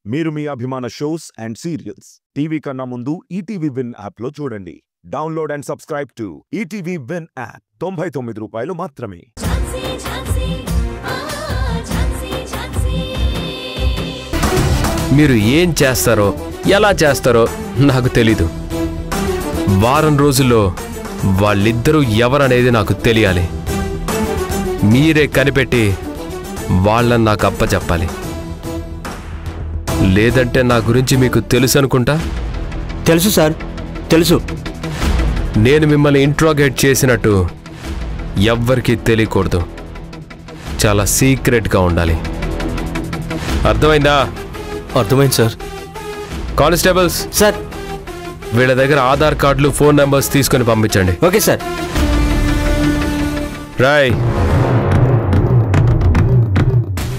మీరు మీ అభిమాన shows and serials TV కన్నా ముందు ఈటీవీ విన్ యాప్ లో చూడండి. Download and subscribe to ETV win app. 99 రూపాయలు మాత్రమే. మీరు ఏం చేస్తారో ఎలా చేస్తారో నాకు తెలీదు. వారం రోజుల్లో వాళ్ళిద్దరూ ఎవరనేది నాకు తెలియాలి. మీరే కనిపెట్టి వాళ్ళని నాకు అప్పచెప్పాలి. లేదంటే నా గురించి మీకు తెలుసు అనుకుంటా. తెలుసు సార్, తెలుసు. నేను మిమ్మల్ని ఇంట్రోగేట్ చేసినట్టు ఎవ్వరికీ తెలియకూడదు. చాలా సీక్రెట్గా ఉండాలి. అర్థమైందా? అర్థమైంది సార్. కానిస్టేబుల్స్ సార్, వీళ్ళ దగ్గర ఆధార్ కార్డులు, ఫోన్ నెంబర్స్ తీసుకొని పంపించండి. Okay sir. రాయ్,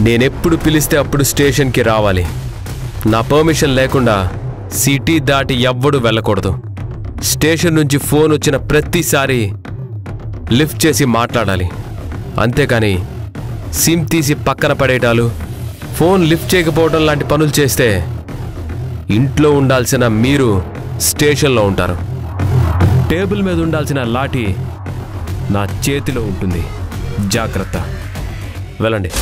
నేనెప్పుడు పిలిస్తే అప్పుడు స్టేషన్కి రావాలి. నా పర్మిషన్ లేకుండా సిటీ దాటి ఎవ్వడూ వెళ్ళకూడదు. స్టేషన్ నుంచి ఫోన్ వచ్చిన ప్రతిసారి లిఫ్ట్ చేసి మాట్లాడాలి. అంతేకాని సిమ్ తీసి పక్కన పడేయడాలు, ఫోన్ లిఫ్ట్ చేయకపోవడం లాంటి పనులు చేస్తే ఇంట్లో ఉండాల్సిన మీరు స్టేషన్లో ఉంటారు. టేబుల్ మీద ఉండాల్సిన లాఠీ నా చేతిలో ఉంటుంది. జాగ్రత్త. వెళ్ళండి.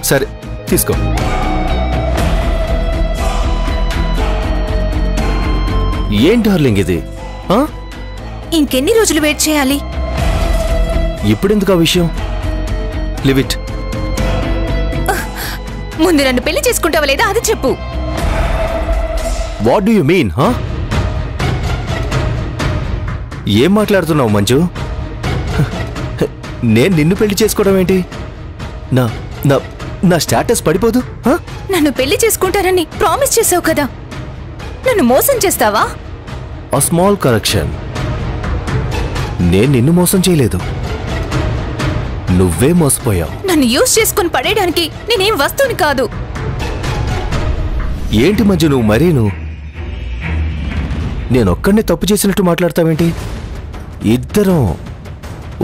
సరే, తీసుకో. ఏం డార్లింగ్ ఇది? ఇంకెన్ని రోజులు వెయిట్ చేయాలి? ఇప్పుడెందుకు ఆ విషయం? Live it. ముందు నన్ను పెళ్లి చేసుకుంటావా లేదా అది చెప్పు. What do you mean? ఏం మాట్లాడుతున్నావు మంజు? నేను నిన్ను పెళ్లి చేసుకోవడం ఏంటి? నా నా నా స్టేటస్ పడిపోదు. నన్ను పెళ్లి చేసుకుంటానని ప్రామిస్ చేసావు కదా, నన్ను మోసం చేస్తావా? ఆ స్మాల్ కరెక్షన్. నేను నిన్ను మోసం చేయలేదు, నువ్వే మోసపోయావు. నన్ను యూజ్ చేసుకుని పడేయడానికి నేనేం వస్తువుని కాదు. ఏంటి మంజు నువ్వు మరీను? నేనొక్కడిని తప్పు చేసినట్టు మాట్లాడతావేంటి? ఇద్దరం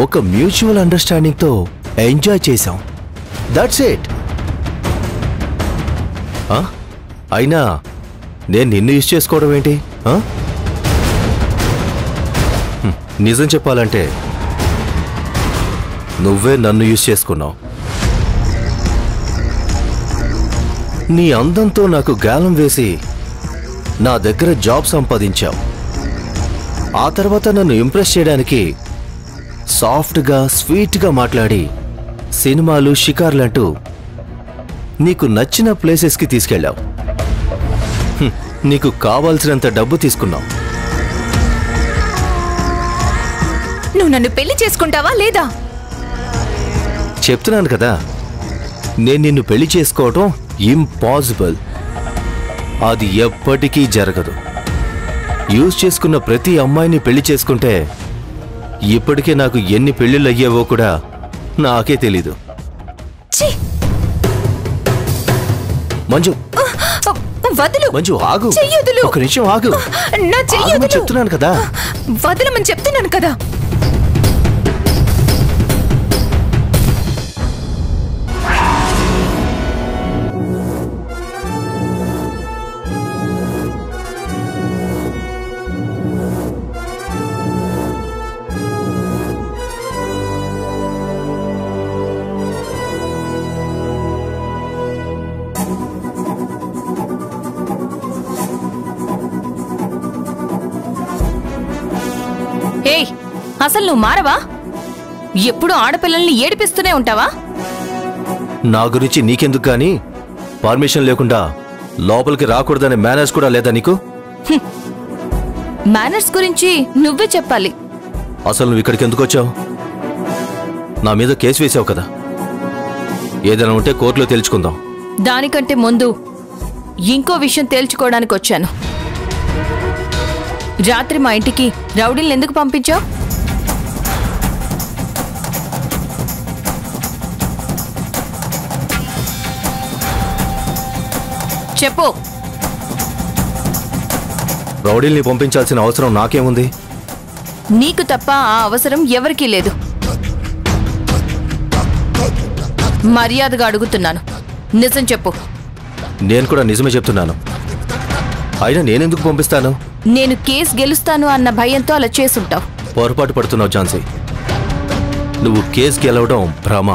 ఒక మ్యూచువల్ అండర్స్టాండింగ్తో ఎంజాయ్ చేశాం. That's it. అయినా నేను నిన్ను యూజ్ చేసుకోవడం ఏంటి? నిజం చెప్పాలంటే నువ్వే నన్ను యూజ్ చేసుకున్నావు. నీ అందంతో నాకు గాలం వేసి నా దగ్గర జాబ్ సంపాదించావు. ఆ తర్వాత నన్ను ఇంప్రెస్ చేయడానికి సాఫ్ట్గా, స్వీట్గా మాట్లాడి సినిమాలు, షికార్లంటూ నీకు నచ్చిన ప్లేసెస్కి తీసుకెళ్ళావు. నీకు కావాల్సినంత డబ్బు తీసుకున్నావు. నువ్వు నన్ను పెళ్లి చేసుకుంటావా లేదా? చెప్తున్నాను కదా, నేను నిన్ను పెళ్లి చేసుకోవటం ఇంపాసిబుల్. అది ఎప్పటికీ జరగదు. యూజ్ చేసుకున్న ప్రతి అమ్మాయిని పెళ్లి చేసుకుంటే ఇప్పటికే నాకు ఎన్ని పెళ్లిళ్ళు అయ్యావో కూడా నాకే తెలీదు. మంజు, వదులు. మంజు ఆగు, ఒక నిమిషం ఆగు. చెప్తున్నాను కదా, వదలమని చెప్తున్నాను కదా. ఏయ్, అసలు నువ్వు మారవా? ఎప్పుడు ఆడపిల్లల్ని ఏడిపిస్తూనే ఉంటావా? నా గురించి నీకెందుకు గాని పర్మిషన్ లేకుండా లోపలికి రాకూడదనే మేనర్స్ కూడా లేదా నీకు? మేనర్స్ గురించి నువ్వే చెప్పాలి. అసలు నువ్వు ఇక్కడికి ఎందుకు వచ్చావు? నా మీద కేసు వేసావు కదా, ఏదైనా ఉంటే కోర్టులో తేల్చుకుందాం. దానికంటే ముందు ఇంకో విషయం తేల్చుకోవడానికి వచ్చాను. రాత్రి మా ఇంటికి రౌడీలను ఎందుకు పంపించావు? చెప్పు. రౌడీల్ని పంపించాల్సిన అవసరం నాకేముంది? నీకు తప్ప ఆ అవసరం ఎవరికీ లేదు. మర్యాదగా అడుగుతున్నాను, నిజం చెప్పు. నేను కూడా నిజమే చెప్తున్నాను. అయినా నేనెందుకు పంపిస్తాను? నేను కేసు గెలుస్తాను అన్న భయంతో అలా చేసుంటావు. పొరపాటు పడుతున్నావు ఝాన్సీ. నువ్వు కేసు గెలవడం భ్రమ.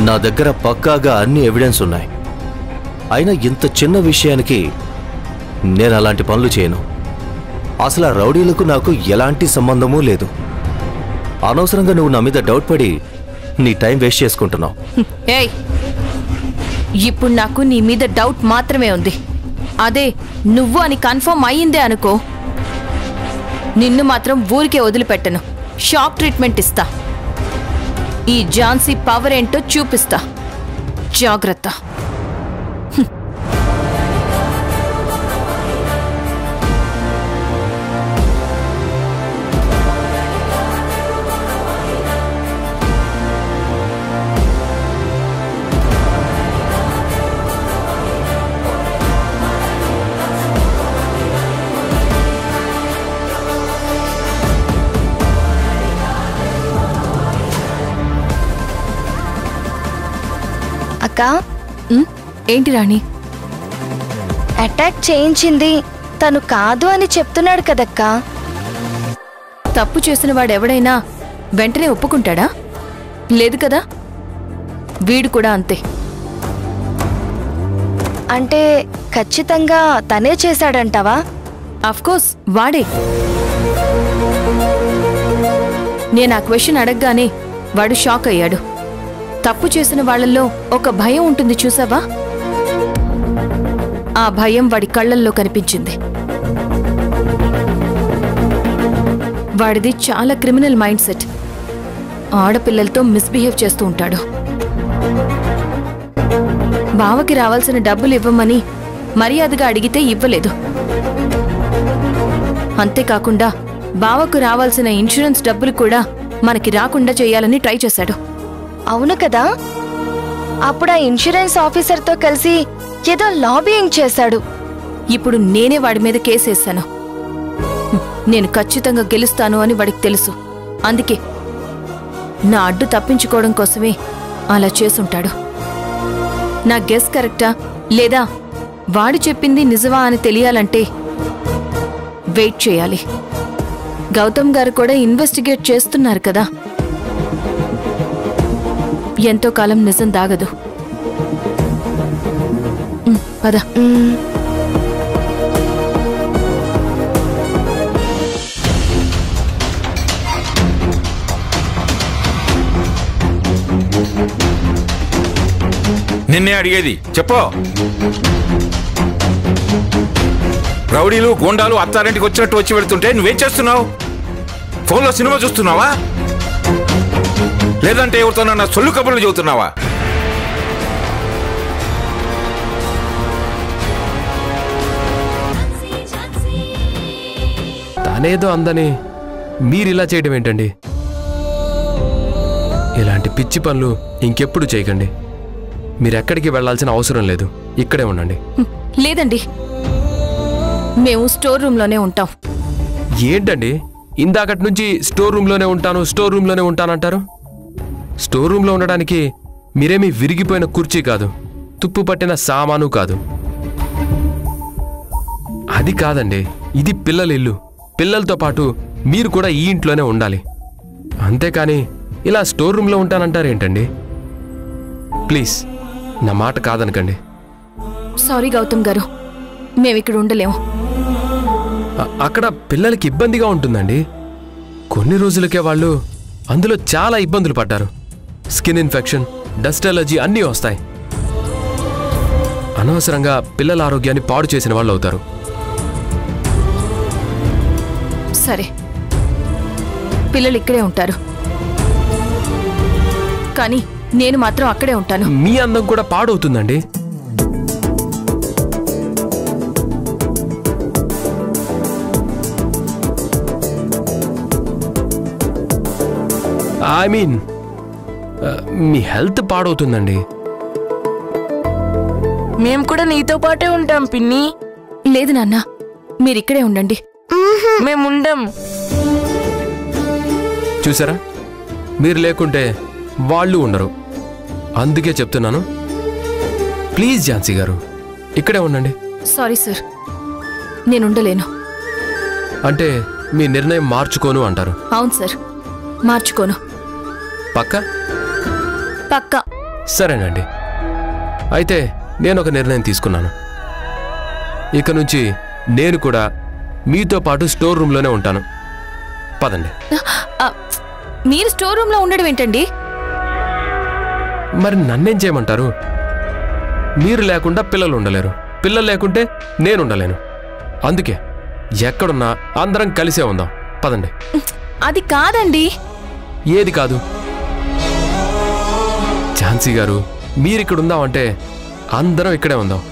నా దగ్గర పక్కాగా అన్ని ఎవిడెన్స్ ఉన్నాయి. అయినా ఇంత చిన్న విషయానికి నేను అలాంటి పనులు చేయను. అసలు ఆ రౌడీలకు నాకు ఎలాంటి సంబంధమూ లేదు. అనవసరంగా నువ్వు నా మీద డౌట్ పడి నీ టైం వేస్ట్ చేసుకుంటున్నావు. ఏయ్, ఇప్పుడు నాకు నీ మీద డౌట్ మాత్రమే ఉంది. అదే నువ్వు అని కన్ఫర్మ్ అయ్యిందే అనుకో, నిన్ను మాత్రం ఊరికే వదిలిపెట్టను. షాక్ ట్రీట్మెంట్ ఇస్తా. ఈ ఝాన్సీ పవర్ ఏంటో చూపిస్తా. జాగ్రత్త. అక్కా, ఏంటి రాణి? అటాక్ చేయించింది తను కాదు అని చెప్తున్నాడు కదక్కా. తప్పు చేసిన వాడెవడైనా వెంటనే ఒప్పుకుంటాడా? లేదు కదా. వీడు కూడా అంతే. అంటే ఖచ్చితంగా తనే చేశాడంటావా? అఫ్కోర్స్ వాడే. నేను ఆ క్వశ్చన్ అడగగానే వాడు షాక్ అయ్యాడు. తప్పు చేసిన వాళ్లలో ఒక భయం ఉంటుంది చూసావా? ఆ భయం వాడి కళ్ళల్లో కనిపించింది. వాడిది చాలా క్రిమినల్ మైండ్ సెట్. ఆడపిల్లలతో మిస్బిహేవ్ చేస్తూ ఉంటాడు. బావకి రావాల్సిన డబ్బులు ఇవ్వమని మర్యాదగా అడిగితే ఇవ్వలేదు. అంతేకాకుండా బావకు రావాల్సిన ఇన్సూరెన్స్ డబ్బులు కూడా మనకి రాకుండా చేయాలని ట్రై చేశాడు. అవును కదా. అప్పుడు ఆ ఇన్సూరెన్స్ ఆఫీసర్తో కలిసి ఏదో లాబియింగ్ చేశాడు. ఇప్పుడు నేనే వాడి మీద కేసేశాను. నేను ఖచ్చితంగా గెలుస్తాను అని వాడికి తెలుసు. అందుకే నా అడ్డు తప్పించుకోవడం కోసమే అలా చేసుంటాడు. నా గెస్ కరెక్టా లేదా వాడు చెప్పింది నిజమా అని తెలియాలంటే వెయిట్ చేయాలి. గౌతమ్ గారు కూడా ఇన్వెస్టిగేట్ చేస్తున్నారు కదా. ఎంతో కాలం నిజం దాగదు. పద. నిన్నే అడిగేది చెప్పు. రౌడీలు గోండాలు అత్తారింటికి వచ్చినట్టు వచ్చి వెళ్తుంటే నువ్వేం చేస్తున్నావు? ఫోన్లో సినిమా చూస్తున్నావా? లేదంటే ఎవరితోనన్నా సొల్లు కబుర్లు చెబుతున్నావా? తనేదో అందని మీరిలా చేయడం ఏంటండి? ఇలాంటి పిచ్చి పనులు ఇంకెప్పుడు చేయకండి. మీరెక్కడికి వెళ్లాల్సిన అవసరం లేదు. ఇక్కడే ఉండండి. లేదండి, మేము స్టోర్ రూమ్లోనే ఉంటాం. ఏంటండి ఇందాకటి నుంచి స్టోర్ రూమ్లోనే ఉంటానంటారు? స్టోర్ రూమ్లో ఉండడానికి మీరేమీ విరిగిపోయిన కుర్చీ కాదు, తుప్పు పట్టిన సామాను కాదు. అది కాదండి, ఇది పిల్లల ఇల్లు. పిల్లలతో పాటు మీరు కూడా ఈ ఇంట్లోనే ఉండాలి. అంతేకాని ఇలా స్టోర్ రూమ్లో ఉంటానంటారేంటండి? ప్లీజ్ నా మాట కాదనకండి. సారీ గౌతమ్ గారు, మేమిక్కడ ఉండలేము. అక్కడ పిల్లలకి ఇబ్బందిగా ఉంటుందండి. కొన్ని రోజులకే వాళ్ళు అందులో చాలా ఇబ్బందులు పడ్డారు. స్కిన్ ఇన్ఫెక్షన్, డస్ట్ అలర్జీ అన్నీ వస్తాయి. అనవసరంగా పిల్లల ఆరోగ్యాన్ని పాడు చేసిన వాళ్ళు అవుతారు. సరే, పిల్లలు ఇక్కడే ఉంటారు, కానీ నేను మాత్రం అక్కడే ఉంటాను. మీ అందం కూడా పాడవుతుందండి. ఐ మీన్ మీ హెల్త్ పాడవుతుందండి. మేం కూడా నీతో పాటే ఉంటాం పిన్ని. లేదు నాన్న, మీరిక్కడే ఉండండి. మేముండం. చూసారా, మీరు లేకుంటే వాళ్ళు ఉండరు. అందుకే చెప్తున్నాను, ప్లీజ్ ఝాన్సీ గారు ఇక్కడే ఉండండి. సారీ సార్, నేనుండలేను. అంటే మీ నిర్ణయం మార్చుకోను అంటారు? అవును సార్, మార్చుకోను. పక్కా? పక్కా. సరేనండి, అయితే నేను ఒక నిర్ణయం తీసుకున్నాను. ఇక నుంచి నేను కూడా మీతో పాటు స్టోర్ రూమ్లోనే ఉంటాను. పదండి. మీరు స్టోర్ రూమ్లో ఉండడం ఏంటండి? మరి నన్నేం చేయమంటారు? మీరు లేకుండా పిల్లలు ఉండలేరు, పిల్లలు లేకుంటే నేను ఉండలేను. అందుకే ఎక్కడున్నా అందరం కలిసే ఉందాం. పదండి. అది కాదండి. ఏది కాదు? ఝాన్సీ గారు, మీరిక్కడ ఉందామంటే అందరం ఇక్కడే ఉందాం.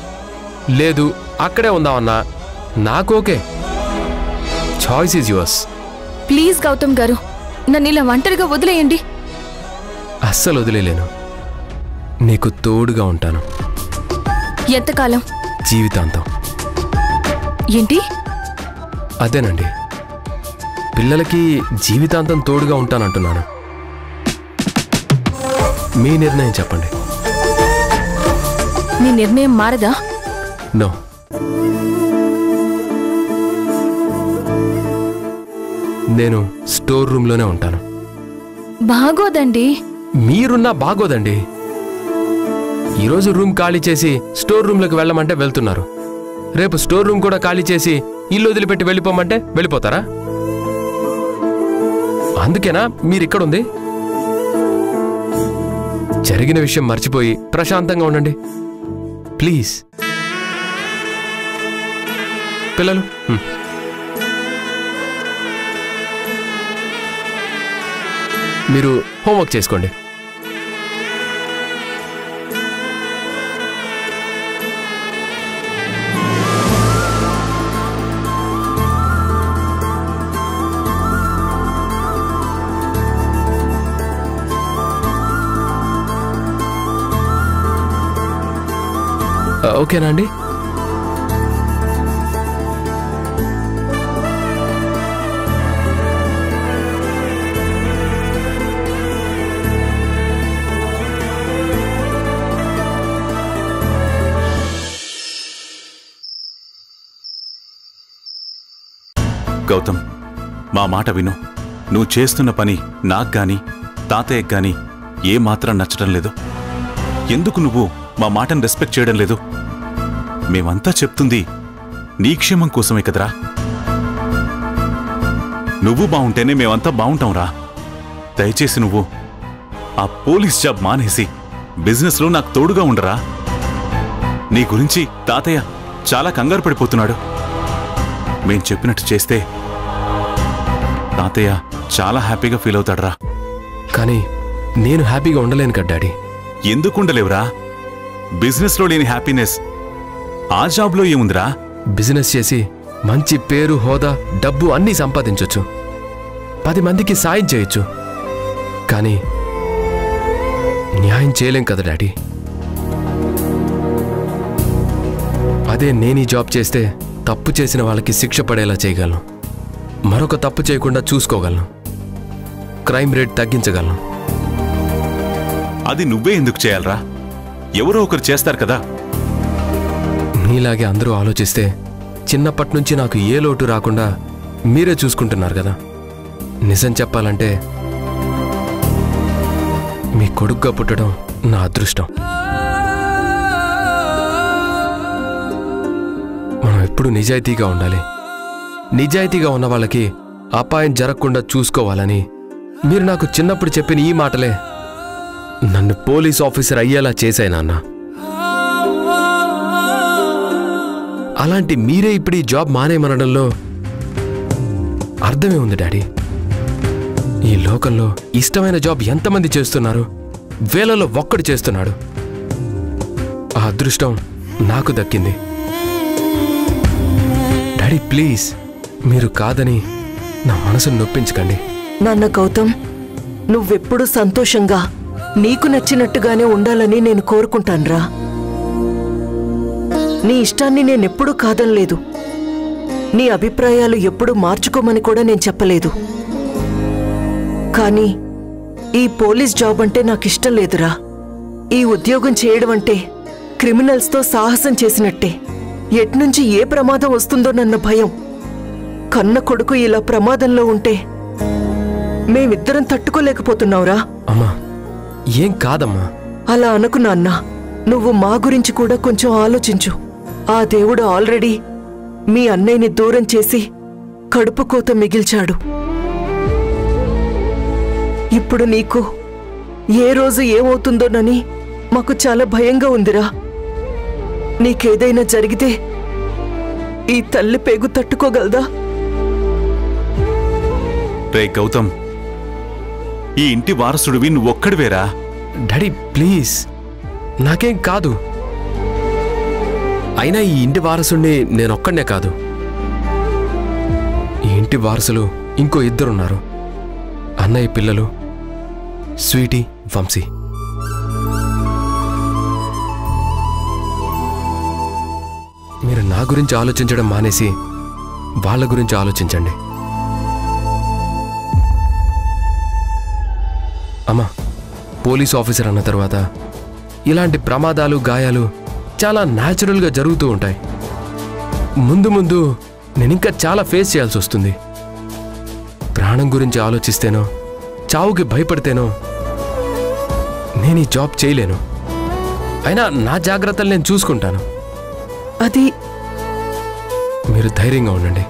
లేదు అక్కడే ఉందామన్నా నాకు okay. Choice is yours. Please Gautam garu, నన్ను ఇలా ఒంటరిగా వదిలేయండి. అస్సలు వదిలేలేను. నీకు తోడుగా ఉంటాను. ఎంతకాలం? జీవితాంతం. ఏంటి? అదేనండి, పిల్లలకి జీవితాంతం తోడుగా ఉంటానంటున్నాను. మీ నిర్ణయం చెప్పండి. మీ నిర్ణయం మారదా? నో. నేను స్టోర్ రూమ్లోనే ఉంటాను. బాగోదండి. మీరున్నా బాగోదండి. ఈరోజు రూమ్ ఖాళీ చేసి స్టోర్ రూమ్లోకి వెళ్ళమంటే వెళ్తున్నారు. రేపు స్టోర్ రూమ్ కూడా ఖాళీ చేసి ఇల్లు వదిలిపెట్టి వెళ్ళిపోమంటే వెళ్ళిపోతారా? అందుకేనా మీరిక్కడుంది? జరిగిన విషయం మర్చిపోయి ప్రశాంతంగా ఉండండి ప్లీజ్. పిల్లలు, మీరు హోంవర్క్ చేసుకోండి. ఓకేనా అండి? గౌతమ్, మా మాట విను. నువ్వు చేస్తున్న పని నాకు గాని తాతయ్యకు గాని ఏమాత్రం నచ్చడం లేదు. ఎందుకు నువ్వు మా మాటను రెస్పెక్ట్ చేయడం లేదు? మేమంతా చెప్తుంది నీ క్షేమం కోసమే కదరా. నువ్వు బావుంటేనే మేమంతా బావుంటాంరా. దయచేసి నువ్వు ఆ పోలీస్ జాబ్ మానేసి బిజినెస్లో నాకు తోడుగా ఉండరా. నీ గురించి తాతయ్య చాలా కంగారు పడిపోతున్నాడు. మేం చెప్పినట్టు చేస్తే తాతయ్య చాలా హ్యాపీగా ఫీల్ అవుతాడురా. కానీ నేను హ్యాపీగా ఉండలేను కదా డాడీ. ఎందుకుండలేవురా? బిజినెస్లో లేని హ్యాపీనెస్ ఆ జాబ్లో ఏముందిరా? బిజినెస్ చేసి మంచి పేరు, హోదా, డబ్బు అన్నీ సంపాదించొచ్చు, 10 మందికి సాయం చేయొచ్చు. కానీ న్యాయం చేయలేం కదా డాడీ. అదే నేను ఈ జాబ్ చేస్తే తప్పు చేసిన వాళ్ళకి శిక్ష పడేలా చేయగలను, మరొక తప్పు చేయకుండా చూసుకోగలను, క్రైమ్ రేట్ తగ్గించగలను. అది నువ్వే ఎందుకు చేయాలరా? ఎవరో ఒకరు చేస్తారు కదా. మీలాగే అందరూ ఆలోచిస్తే చిన్నప్పటి నుంచి నాకు ఏ లోటు రాకుండా మీరే చూసుకుంటున్నారు కదా. నిజం చెప్పాలంటే మీ కొడుకుగా పుట్టడం నా అదృష్టం. మనం ఎప్పుడు నిజాయితీగా ఉండాలి. నిజాయితీగా ఉన్న వాళ్ళకి అపాయం జరగకుండా చూసుకోవాలని మీరు నాకు చిన్నప్పుడు చెప్పిన ఈ మాటలే నన్ను పోలీస్ ఆఫీసర్ అయ్యేలా చేశాయి నాన్న. అలాంటి మీరే ఇప్పుడు ఈ జాబ్ మానేయమనడంలో అర్థమే ఉంది డాడీ. ఈ లోకంలో ఇష్టమైన జాబ్ ఎంతమంది చేస్తున్నారు? వేలలో ఒక్కడు చేస్తున్నాడు. ఆ అదృష్టం నాకు దక్కింది. డాడీ ప్లీజ్, మీరు కాదని నా మనసును నొప్పించకండి. నాన్న గౌతమ్, నువ్వెప్పుడు సంతోషంగా నీకు నచ్చినట్టుగానే ఉండాలని నేను కోరుకుంటాన్రా. నీ ఇష్టాన్ని నేనెప్పుడూ కాదనలేదు. నీ అభిప్రాయాలు ఎప్పుడూ మార్చుకోమని కూడా నేను చెప్పలేదు. కానీ ఈ పోలీస్ జాబ్ అంటే నాకిష్టం లేదురా. ఈ ఉద్యోగం చేయడం అంటే క్రిమినల్స్తో సాహసం చేసినట్టే. ఎట్నుంచి ఏ ప్రమాదం వస్తుందోనన్న భయం. కన్న కొడుకు ఇలా ప్రమాదంలో ఉంటే మేమిద్దరం తట్టుకోలేకపోతున్నావురా. అమ్మా, ఏం కాదమ్మా. అలా అనుకు నాన్న. నువ్వు మా గురించి కూడా కొంచెం ఆలోచించు. ఆ దేవుడు ఆల్రెడీ మీ అన్నయ్యని దూరం చేసి కడుపు కోత మిగిల్చాడు. ఇప్పుడు నీకు ఏ రోజు ఏమవుతుందోనని మాకు చాలా భయంగా ఉందిరా. నీకేదైనా జరిగితే ఈ తల్లి పేగు తట్టుకోగలదా? రే గౌతమ్, ఈ ఇంటి వారసుడివి నువ్వొక్కడివేరా. డాడీ ప్లీజ్, నాకేం కాదు. అయినా ఈ ఇంటి వారసుడిని నేనొక్కడనే కాదు. ఈ ఇంటి వారసులు ఇంకో ఇద్దరున్నారు. అన్నయ్య పిల్లలు స్వీటీ, వంశీ. మీరు నా గురించి ఆలోచించడం మానేసి వాళ్ళ గురించి ఆలోచించండి. అమ్మా, పోలీస్ ఆఫీసర్ అన్న తర్వాత ఇలాంటి ప్రమాదాలు, గాయాలు చాలా న్యాచురల్గా జరుగుతూ ఉంటాయి. ముందు ముందు నేనింకా చాలా ఫేస్ చేయాల్సి వస్తుంది. ప్రాణం గురించి ఆలోచిస్తేనో, చావుకి భయపడితేనో నేను ఈ జాబ్ చేయలేను. అయినా నా జాగ్రత్తలు నేను చూసుకుంటాను. అది మీరు ధైర్యంగా ఉండండి.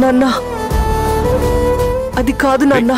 నాన్న, అది కాదు నాన్న.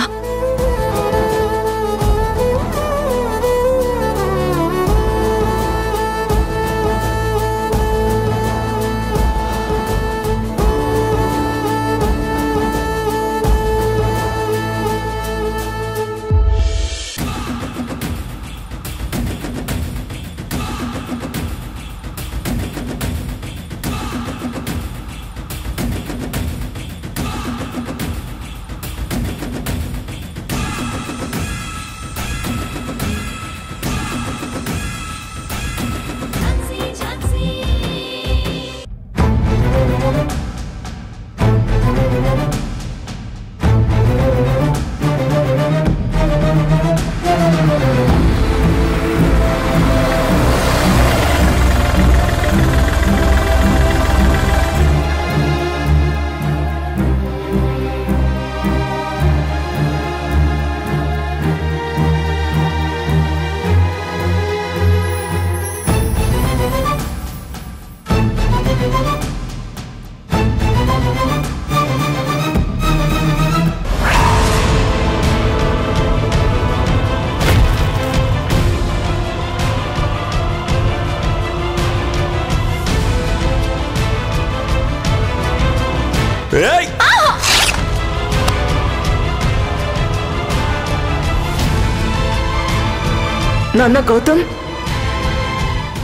నాన్న గౌతమ్,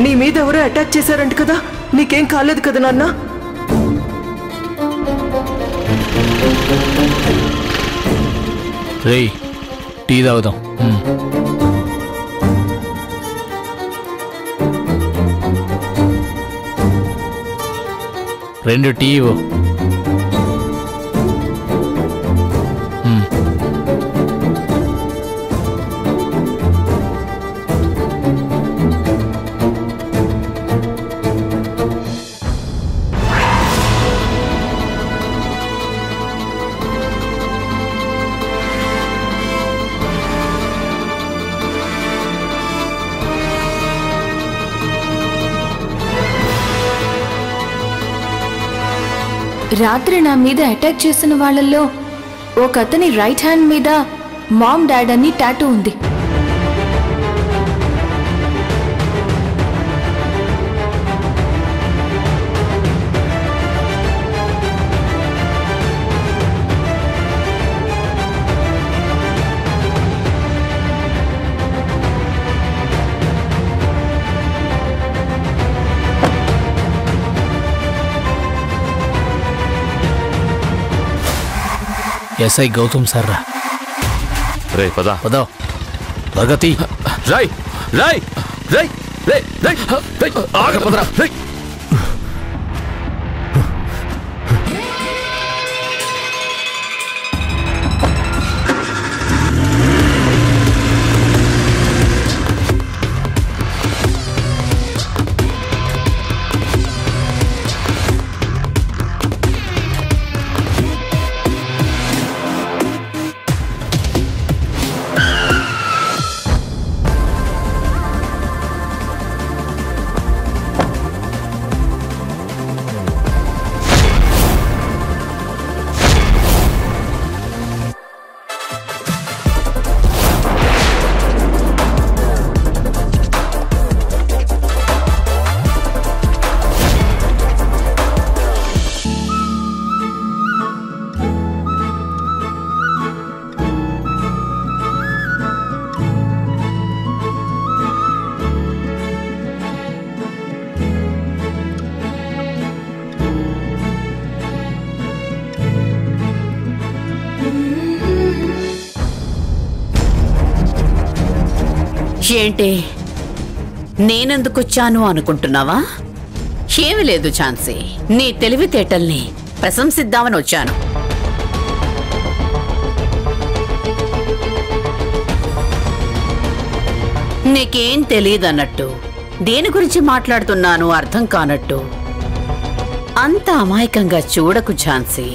నీ మీద ఎవరో అటాక్ చేశారంట కదా? నీకేం కాలేదు కదా నాన్న? రేయ్, టీ తాగుదాం. 2 టీ ఇవ్వు. రాత్రి నా మీద అటాక్ చేసిన వాళ్ళల్లో ఒక అతని రైట్ హ్యాండ్ మీద మామ్ డాడ్ అని టాటూ ఉంది. ఎస్ఐ గౌతమ్ సార్ రా. రే పదా పదో ప్రగతి. రాయ్ రాయ్ రాయ్ రే రాయ్ పదరా. ఏంటి నేనెందుకొచ్చాను అనుకుంటున్నావా? ఏమీ లేదు ఛాన్సీ, నీ తెలివితేటల్ని ప్రశంసిద్దామని వచ్చాను. నీకేం తెలియదన్నట్టు, దేని గురించి మాట్లాడుతున్నాను అర్థం కానట్టు అంత అమాయకంగా చూడకు ఝాన్సీ.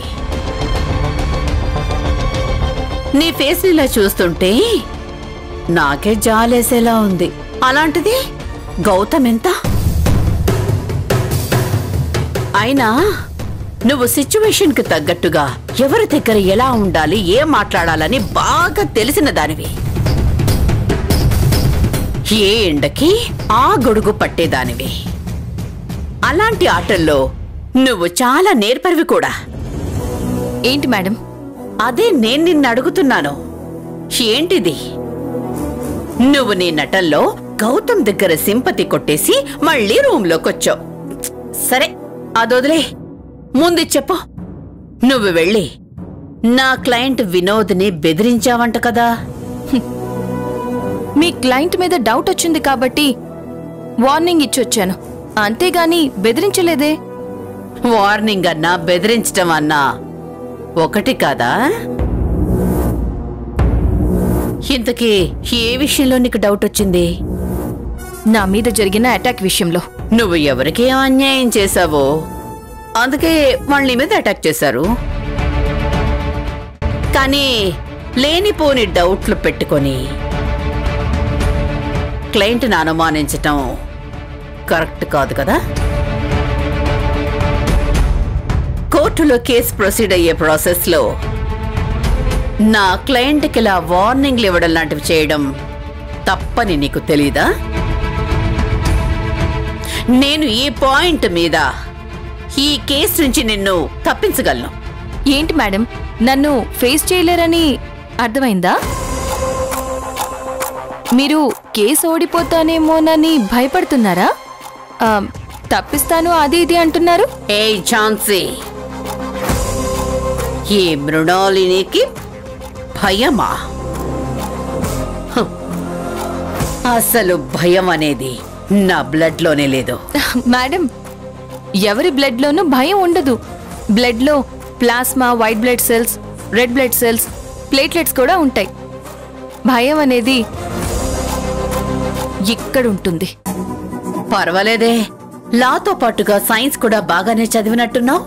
నీ ఫేస్ ఇలా చూస్తుంటే నాకే జాలేసేలా ఉంది. అలాంటిది గౌతమ్ ఎంత? అయినా నువ్వు సిచ్యువేషన్ కి తగ్గట్టుగా ఎవరి దగ్గర ఎలా ఉండాలి, ఏం మాట్లాడాలని బాగా తెలిసిన దానివి. ఏ ఎండకి ఆ గొడుగు పట్టేదానివి. అలాంటి ఆటల్లో నువ్వు చాలా నేర్పరివి కూడా. ఏంటి మేడం? అదే నేను నిన్ను అడుగుతున్నాను, ఏంటిది? నువ్వు నీ నటల్లో గౌతమ్ దగ్గర సింపతి కొట్టేసి మళ్ళీ రూంలోకొచ్చావు. సరే అదొదిలే, ముందు చెప్పు. నువ్వు వెళ్ళి నా క్లయింట్ వినోద్ని బెదిరించావంట కదా? మీ క్లయింట్ మీద డౌట్ వచ్చింది కాబట్టి వార్నింగ్ ఇచ్చొచ్చాను, అంతేగాని బెదిరించలేదే. వార్నింగ్ అన్నా బెదిరించటం అన్నా ఒకటి కాదా? ఇంతకీ ఏ విషయంలో నీకు డౌట్ వచ్చింది? నా మీద జరిగిన అటాక్ విషయంలో. నువ్వు ఎవరికే అన్యాయం చేశావో అందుకే వాళ్ళ నీ మీద అటాక్ చేశారు. కానీ లేనిపోని డౌట్లు పెట్టుకొని క్లయింట్ని అనుమానించటం కరెక్ట్ కాదు కదా? కోర్టులో కేసు ప్రొసీడ్ అయ్యే ప్రాసెస్లో నా క్లయింట్కి ఇలా వార్నింగ్లు ఇవ్వడం లాంటివి చేయడం తప్పని నీకు తెలీదా? నేను ఈ పాయింట్ మీద ఈ కేసు నుంచి నిన్ను తప్పించగలను. ఏంటి మేడం, నన్ను ఫేస్ చేయలేరని అర్థమైందా? మీరు కేసు ఓడిపోతానేమోనని భయపడుతున్నారా? తప్పిస్తాను అది ఇది అంటున్నారు. ఏ ఝాన్సీ, ఈ మృణాలినికి భయమా? అసలు భయం అనేది నా బ్లడ్ లోనే లేదు. మేడం, ఎవరి బ్లడ్ లోనూ భయం ఉండదు. బ్లడ్ లో plasma, white blood cells, red blood cells, platelets కూడా ఉంటాయి. భయం అనేది ఇక్కడ ఉంటుంది. పర్వాలేదే, లాతో పాటుగా సైన్స్ కూడా బాగానే చదివినట్టున్నావు.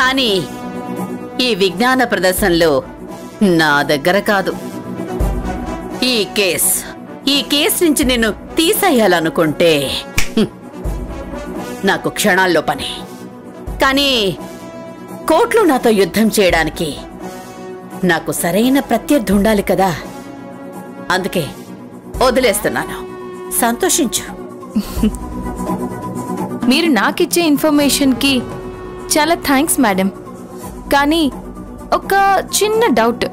కానీ ఈ విజ్ఞాన ప్రదర్శనలో నా దగ్గర కాదు. ఈ కేస్ నుంచి నేను తీసేయాలనుకుంటే నాకు క్షణాల్లో పని. కానీ కోర్టులో నాతో యుద్ధం చేయడానికి నాకు సరైన ప్రత్యర్థి ఉండాలి కదా. అందుకే వదిలేస్తున్నాను. సంతోషించు. మీరు నాకిచ్చే ఇన్ఫర్మేషన్కి చాలా థ్యాంక్స్ మేడం. కానీ ఒక చిన్న డౌట్,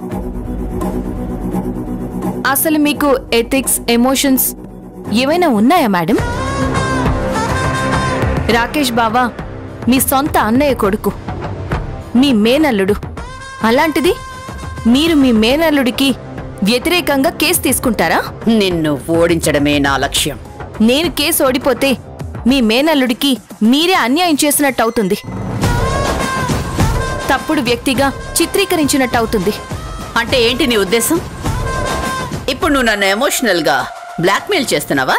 అసలు మీకు ఎథిక్స్, ఎమోషన్స్ ఏమైనా ఉన్నాయా మేడం? రాకేష్ బావా మీ సొంత అన్నయ్య కొడుకు, మీ మేనల్లుడు, అలాంటిది మీరు మీ మేనల్లుడికి వ్యతిరేకంగా కేసు తీసుకుంటారా? నిన్ను ఓడించడమే నా లక్ష్యం. నేను కేసు ఓడిపోతే మీ మేనల్లుడికి మీరే అన్యాయం చేసినట్టు అవుతుంది, తప్పుడు వ్యక్తిగా చిత్రీకరించినట్టు అవుతుంది. అంటే ఏంటి నీ ఉద్దేశం? ఇప్పుడు నువ్వు నన్ను ఎమోషనల్ గా బ్లాక్మెయిల్ చేస్తున్నావా?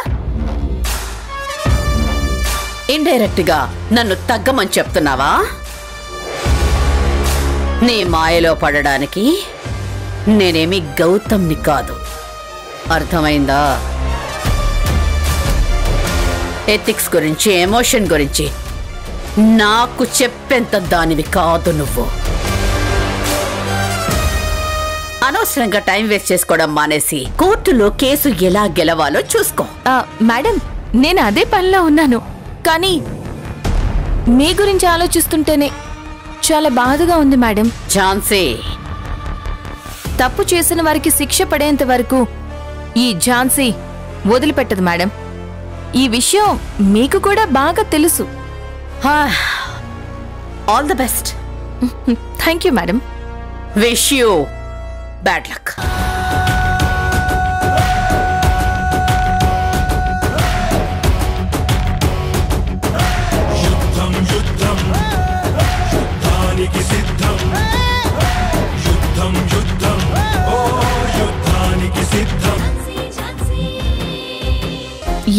ఇండైరెక్ట్ గా నన్ను తగ్గమని చెప్తున్నావా? నీ మాయలో పడడానికి నేనేమి గౌతమ్ని కాదు, అర్థమైందా? ఎథిక్స్ గురించి, ఎమోషన్ గురించి నాకు చెప్పేంత దానివి కాదు నువ్వు. అనవసరంగా టైం వేస్ట్ చేసుకోవడం మానేసి కోర్టులో కేసు ఎలా గెలవాలో చూసుకో. మేడం, నేను అదే పనిలో ఉన్నాను, కానీ మీ గురించి ఆలోచిస్తుంటేనే చాలా బాధగా ఉంది మేడం. ఝాన్సీ, తప్పు చేసిన వారికి శిక్ష పడేంత వరకు ఈ ఝాన్సీ వదిలిపెట్టదు మేడం. ఈ విషయం మీకు కూడా బాగా తెలుసు. All the best. Thank you madam. Wish you bad luck.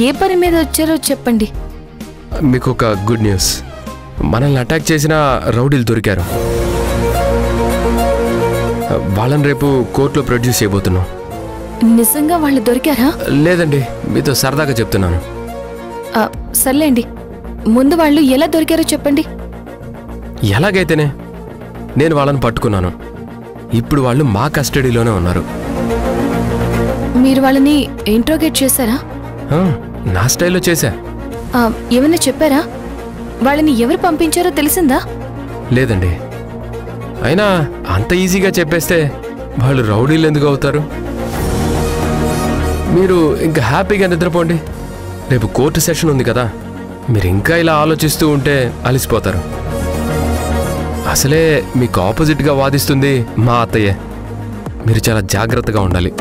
ఏ పని మీద వచ్చారో చెప్పండి. మీకు ఒక గుడ్ న్యూస్. మనల్ని అటాక్ చేసిన రౌడీలు దొరికారు. వాళ్ళని రేపు కోర్టులో ప్రొడ్యూస్ చేయబోతున్నాం. నిజంగా వాళ్ళు దొరికారా? లేదండి, మీతో సరదాగా చెప్తున్నాను. సర్లేండి, ముందు వాళ్ళు ఎలా దొరికారో చెప్పండి. ఎలాగైతేనే నేను వాళ్ళని పట్టుకున్నాను. ఇప్పుడు వాళ్ళు మా కస్టడీలోనే ఉన్నారు. మీరు వాళ్ళని ఇంట్రోగేట్ చేశారా? నా స్టైల్లో చేశా. ఏమైనా చెప్పారా? వాళ్ళని ఎవరు పంపించారో తెలిసిందా? లేదండి, అయినా అంత ఈజీగా చెప్పేస్తే వాళ్ళు రౌడీలు ఎందుకు అవుతారు? మీరు ఇంకా హ్యాపీగా నిద్రపోండి. రేపు కోర్టు సెషన్ ఉంది కదా, మీరు ఇంకా ఇలా ఆలోచిస్తూ ఉంటే అలసిపోతారు. అసలే మీకు ఆపోజిట్గా వాదిస్తుంది మా అత్తయ్య. మీరు చాలా జాగ్రత్తగా ఉండాలి.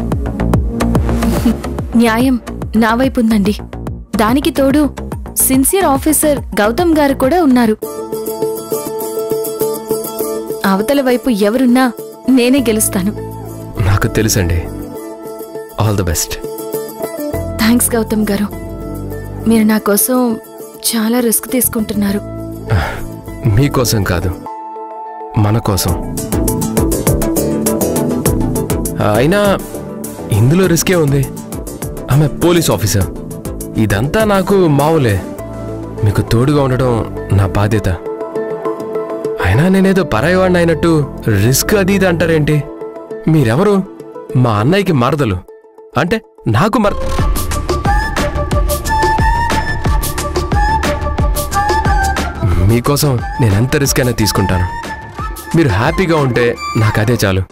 న్యాయం నా వైపు ఉందండి. దానికి తోడు సిన్సియర్ ఆఫీసర్ గౌతమ్ గారు కూడా ఉన్నారు. అవతల వైపు ఎవరున్నా నేనే గెలుస్తాను. నాకు తెలుసండి. All the best. Thanks Gautam garu, మీరు నా కోసం చాలా రిస్క్ తీసుకుంటున్నారు. మీకోసం కాదు, మన కోసం. అయినా ఇందులో రిస్కే ఉంది. ఆమె పోలీస్ ఆఫీసర్. ఇదంతా నాకు మామూలే. మీకు తోడుగా ఉండడం నా బాధ్యత. అయినా నేనేదో పరాయివాడిని అయినట్టు రిస్క్ అది ఇది అంటారేంటి? మీరెవరు? మా అన్నయ్యకి మరదలు అంటే నాకు మీకోసం నేనెంత రిస్క్ అయినా తీసుకుంటాను. మీరు హ్యాపీగా ఉంటే నాకు అదే చాలు.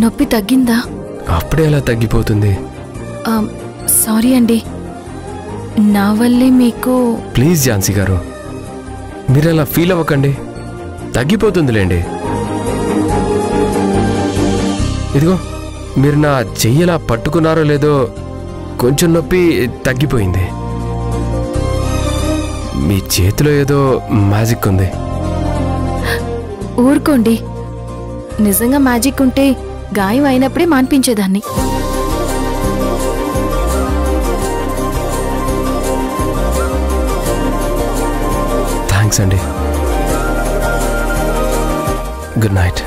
నొప్పి తగ్గిందా? అప్పుడే ఎలా తగ్గిపోతుంది? సారీ అండి, నా వల్లే మీకు. ప్లీజ్ ఝాన్సీ గారు, మీరు అలా ఫీల్ అవ్వకండి. తగ్గిపోతుందిలేండి. ఇదిగో, మీరు నా చెయ్యలా పట్టుకున్నారో లేదో కొంచెం నొప్పి తగ్గిపోయింది. మీ చేతిలో ఏదో మ్యాజిక్ ఉంది. ఊరుకోండి, నిజంగా మ్యాజిక్ ఉంటే గాయం అయినప్పుడే మాన్పించేదాన్ని. థ్యాంక్స్ అండి. Good night.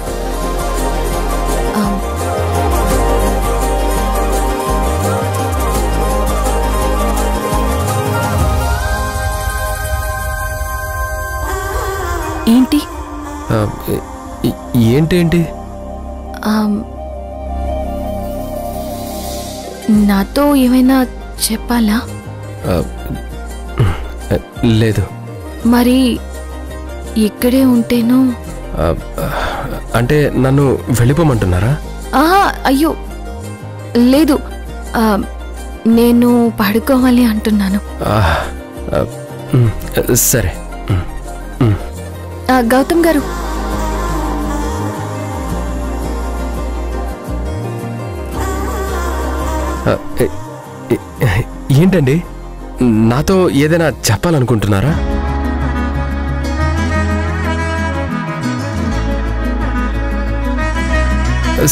ఏంటి? ఏంటేంటి? నాతో ఏమైనా చెప్పాలా? లేదు. మరి ఇక్కడే ఉంటేను? అంటే నన్ను వెళ్ళిపోమంటున్నారా? ఆహా, అయ్యో లేదు, నేను పడుకోవాలి అంటున్నాను. సరే. గౌతమ్ గారు, ఏంటండి, నాతో ఏదైనా చెప్పాలనుకుంటున్నారా?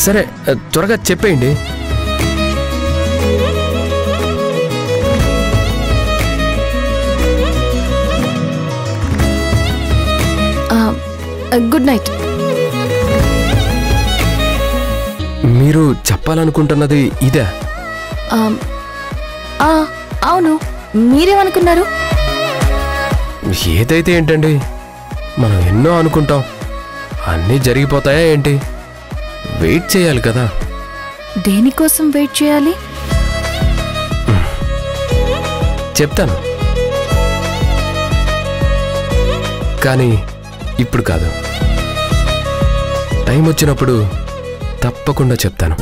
సరే, త్వరగా చెప్పేయండి. Good night. మీరు చెప్పాలనుకుంటున్నది ఇదే? అవును, మీరేమనుకున్నారు? ఏదైతే ఏంటండి, మనం ఎన్నో అనుకుంటాం, అన్నీ జరిగిపోతాయా ఏంటి? వెయిట్ చేయాలి కదా. దేనికోసం వెయిట్ చేయాలి? చెప్తాను, కానీ ఇప్పుడు కాదు. టైం వచ్చినప్పుడు తప్పకుండా చెప్తాను.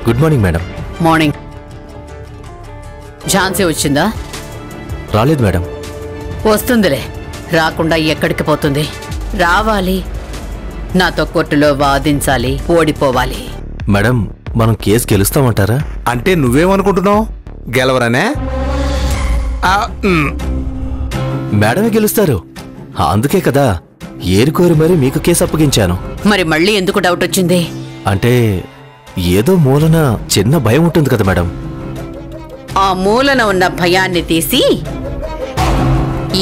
Good morning madam. Morning. Jhansi వచ్చిందా? రాలేదు మేడం. వస్తుందిలే, రాకుండా ఎక్కడికి పోతుంది? రావాలి, నాతో కోర్టులో వాదించాలి, ఓడిపోవాలి. మేడం, మనం కేసు గెలుస్తామంటారా? అంటే నువ్వేమనుకుంటున్నావు, గెలవరనే? మేడమే గెలుస్తారు, అందుకే కదా ఏరుకోరు మరి మీకు కేసు అప్పగించాను. మరి మళ్ళీ ఎందుకు డౌట్ వచ్చింది? అంటే ఏదో మూలన చిన్న భయం ఉంటుంది కదా మేడం. ఆ మూలన ఉన్న భయాన్ని తీసి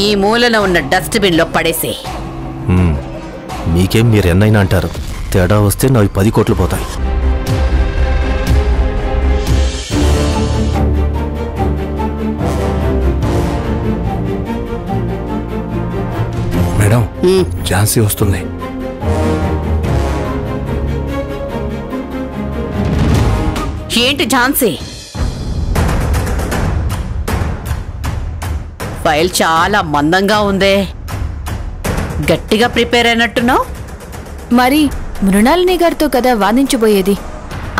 ఈ మూలన ఉన్న డస్ట్బిన్ లో పడేసే. మీకేం మీరు ఎన్నైనా అంటారు, తేడా వస్తే నావి 10 కోట్లు పోతాయి. మేడం, ఝాన్సీ వస్తుంది. ఏంటి ఝాన్సీ? ఫైల్ చాలా మందంగా ఉందే, గట్టిగా ప్రిపేర్ అయినట్టున్నావు. మరి మృణాలిని గారితో కదా వాదించబోయేది,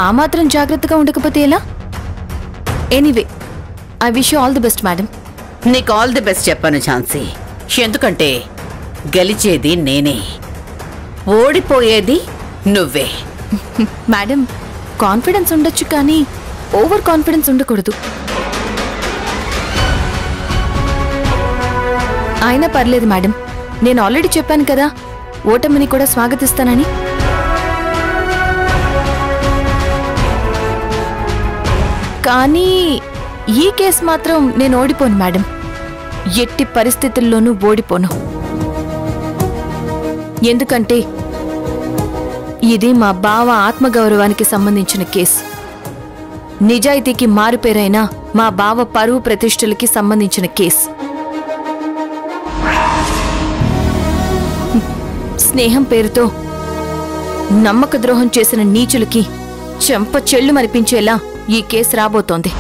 ఆ మాత్రం జాగ్రత్తగా ఉండకపోతే ఎలా? Anyway, I wish you all the best madam. నీకు ఆల్ ది బెస్ట్ చెప్పాను ఝాన్సీ, ఎందుకంటే గెలిచేది నేనే, ఓడిపోయేది నువ్వే. మేడం, కాన్ఫిడెన్స్ ఉండొచ్చు కానీ ఓవర్ కాన్ఫిడెన్స్ ఉండకూడదు. అయినా పర్లేదు మేడం, నేను ఆల్రెడీ చెప్పాను కదా ఓటమిని కూడా స్వాగతిస్తానని. కానీ ఈ కేసు మాత్రం నేను ఓడిపోను మేడం, ఎట్టి పరిస్థితుల్లోనూ ఓడిపోను. ఎందుకంటే ఇది మా బావ ఆత్మగౌరవానికి సంబంధించిన కేసు, నిజాయితీకి మారుపేరైన మా బావ పరువు ప్రతిష్టలకి సంబంధించిన కేసు. స్నేహం పేరుతో నమ్మక ద్రోహం చేసిన నీచులకి చెంప చెళ్ళు మరిపించేలా ఈ కేసు రాబోతోంది.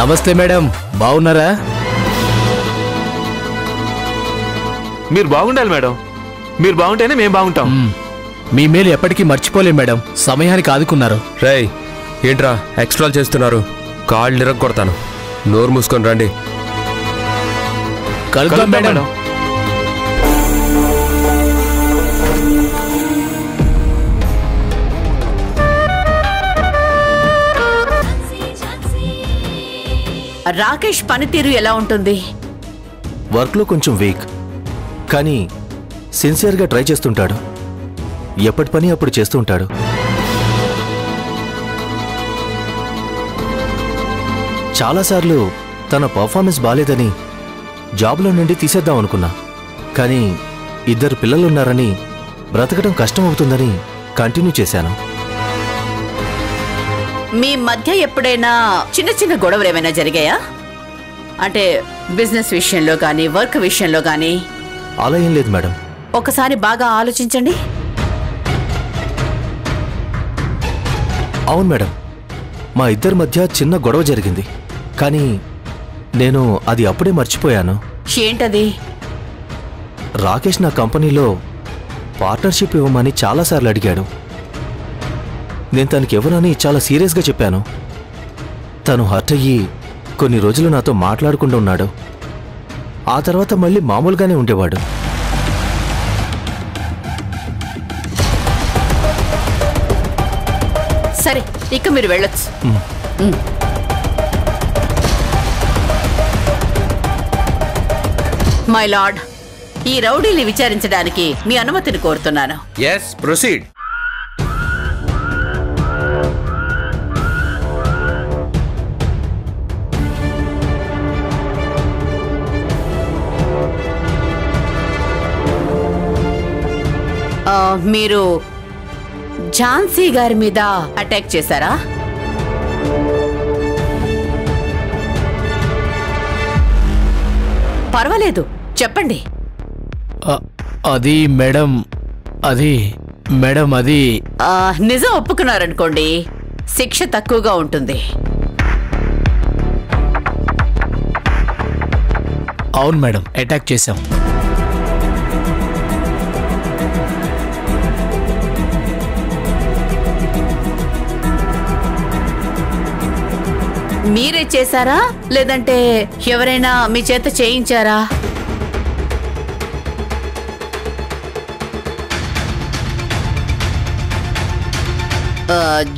నమస్తే మేడం, బాగున్నారా? మీరు బాగుండాలి మేడం. మీరు బాగుంటేనే మేము బాగుంటాం. మీ మేలు ఎప్పటికీ మర్చిపోలేం మేడం. సమయానికి ఆదుకున్నారు. రేయ్, ఏంట్రా ఎక్స్ట్రాలు చేస్తున్నారు? కాళ్ళు ఇరగొడతాను. నోరు మూసుకొని రండి. కలుద్దాం మేడం. రాకేష్ పనితీరు ఎలా ఉంటుంది? వర్క్లో కొంచెం వీక్, కానీ సిన్సియర్గా ట్రై చేస్తుంటాడు. ఎప్పటి పని అప్పుడు చేస్తుంటాడు. చాలాసార్లు తన పర్ఫార్మెన్స్ బాలేదని జాబ్లో నుండి తీసేద్దాం అనుకున్నా, కానీ 2 పిల్లలున్నారని బ్రతకడం కష్టమవుతుందని కంటిన్యూ చేశాను. మీ మధ్య ఎప్పుడైనా చిన్న చిన్న గొడవలు ఏమైనా జరిగాయా? అంటే బిజినెస్ విషయంలో కానీ వర్క్ విషయంలో కానీ? అలా ఏం లేదు మేడం. ఒకసారి బాగా ఆలోచించండి. అవును మేడం, మా ఇద్దరి మధ్య చిన్న గొడవ జరిగింది, కానీ నేను అది అప్పుడే మర్చిపోయాను. ఏంటది? రాకేష్ నా కంపెనీలో పార్ట్నర్షిప్ ఇవ్వమని చాలాసార్లు అడిగాడు. నేను తనకి ఎవరని చాలా సీరియస్గా చెప్పాను. తను హర్ట్ అయ్యి కొన్ని రోజులు నాతో మాట్లాడకుండా ఉన్నాడు. ఆ తర్వాత మళ్ళీ మామూలుగానే ఉండేవాడు. సరే, ఇక మీరు వెళ్ళొచ్చు. మై లార్డ్, ఈ రౌడీని విచారించడానికి మీ అనుమతిని కోరుతున్నాను. Yes, proceed. మీరు ఝాన్సీ గారి మీద అటాక్ చేశారా? పర్వాలేదు, చెప్పండి. అది మేడం, అది నిజం ఒప్పుకున్నారనుకోండి, శిక్ష తక్కువగా ఉంటుంది. అవును మేడం, అటాక్ చేశాం. మీరే చేశారా లేదంటే ఎవరైనా మీ చేత చేయించారా?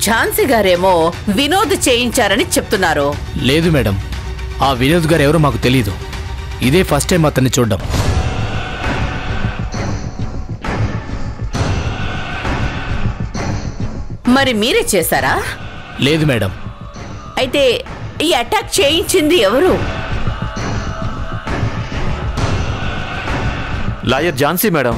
ఝాన్సీ గారేమో వినోద్ చేయించారని చెప్తున్నారు. లేదు మేడం, ఆ వినోద్ గారు ఎవరో మాకు తెలీదు. ఇదే ఫస్ట్ టైం అతన్ని చూడ్డం. మరి మీరే చేశారా? లేదు మేడం. అయితే ఈ అటాక్ చేయించింది ఎవరు? Lawyer Jhansi madam.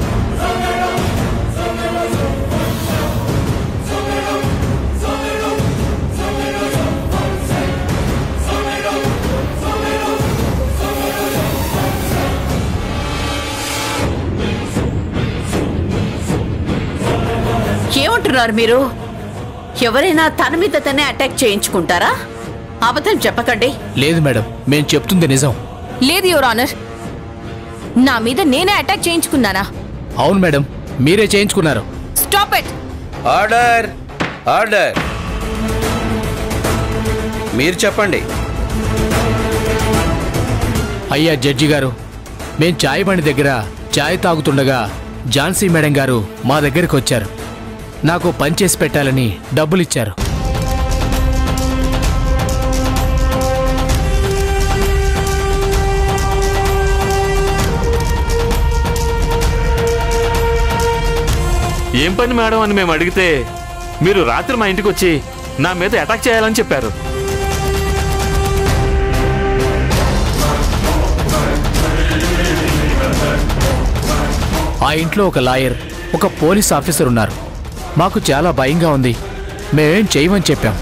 ఏమంటున్నారు మీరు? ఎవరైనా తన మీద తనే అటాక్ చేయించుకుంటారా? అబద్ధం చెప్పకండి. లేదు మేడం, మేము చెప్తుంది నిజం. లేదు యువర్ ఆనర్, నా మీద నేనే అటాక్ చేయించుకున్నానా? అవును మేడం, మీరే చేయించుకున్నారు. Stop it. Order, order. మీరు చెప్పండి. అయ్యా జడ్జి గారు, మేం చాయ్ బండి దగ్గర చాయ్ తాగుతుండగా ఝాన్సీ మేడం గారు మా దగ్గరికి వచ్చారు. నాకు పని చేసి పెట్టాలని డబ్బులిచ్చారు. ఏం పని మేడం అని మేము అడిగితే మీరు రాత్రి మా ఇంటికి వచ్చి నా మీద అటాక్ చేయాలని చెప్పారు. ఆ ఇంట్లో ఒక లాయర్, ఒక పోలీస్ ఆఫీసర్ ఉన్నారు. మాకు చాలా భయంగా ఉంది. మేమేం చేయమని చెప్పాం.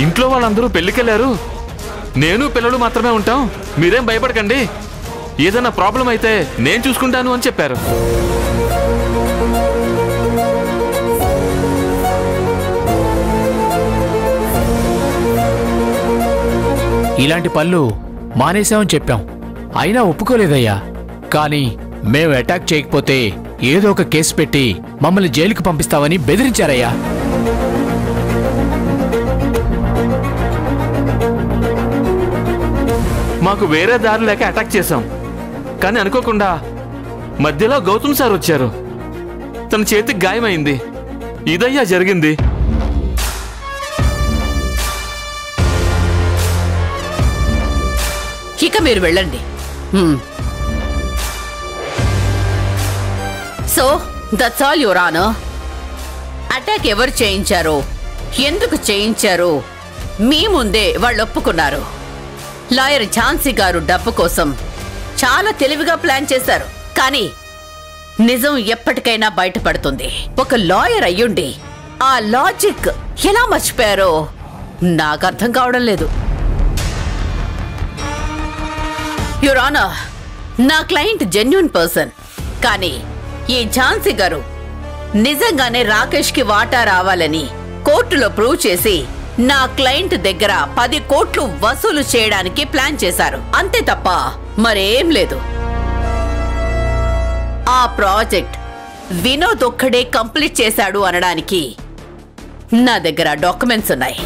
ఇంట్లో వాళ్ళందరూ పెళ్లికెళ్లారు, నేను పిల్లలు మాత్రమే ఉంటాం. మీరేం భయపడకండి, ఏదైనా ప్రాబ్లం అయితే నేను చూసుకుంటాను అని చెప్పారు. ఇలాంటి పనులు మానేశామని చెప్పాం, అయినా ఒప్పుకోలేదయ్యా. కానీ మేము అటాక్ చేయకపోతే ఏదో ఒక కేసు పెట్టి మమ్మల్ని జైలుకి పంపిస్తామని బెదిరించారయ్యా. మాకు వేరే దారి లేక అటాక్ చేశాం, కానీ అనుకోకుండా మధ్యలో గౌతమ్ సార్ వచ్చారు. తన చేతికి గాయమైంది. ఇదయ్యా జరిగింది. ఇక మీరు వెళ్ళండి. So that's all your honour. Attack ఎవరు చేయించారో, ఎందుకు చేయించారో మీ ముందే వాళ్ళు ఒప్పుకున్నారు. లాయర్ ఝాన్సీ గారు డబ్బు కోసం చాలా తెలివిగా ప్లాన్ చేశారు. కానీ నిజం ఎప్పటికైనా బయటపడుతుంది. ఒక లాయర్ అయ్యుండి ఆ లాజిక్ ఎలా మర్చిపోయారో నాకు అర్థం కావడం లేదు. యువర్ ఆనర్, నా క్లయింట్ జెన్యూన్ పర్సన్. కానీ ఈ ఝాన్సీ గారు నిజంగానే రాకేష్ కి వాటా రావాలని కోర్టులో ప్రూవ్ చేసి నా క్లయింట్ దగ్గర 10 కోట్లు వసూలు చేయడానికి ప్లాన్ చేశారు. అంతే తప్ప మరేం లేదు. ఆ ప్రాజెక్ట్ వినోద్ ఒక్కడే కంప్లీట్ చేశాడు అనడానికి నా దగ్గర డాక్యుమెంట్స్ ఉన్నాయి.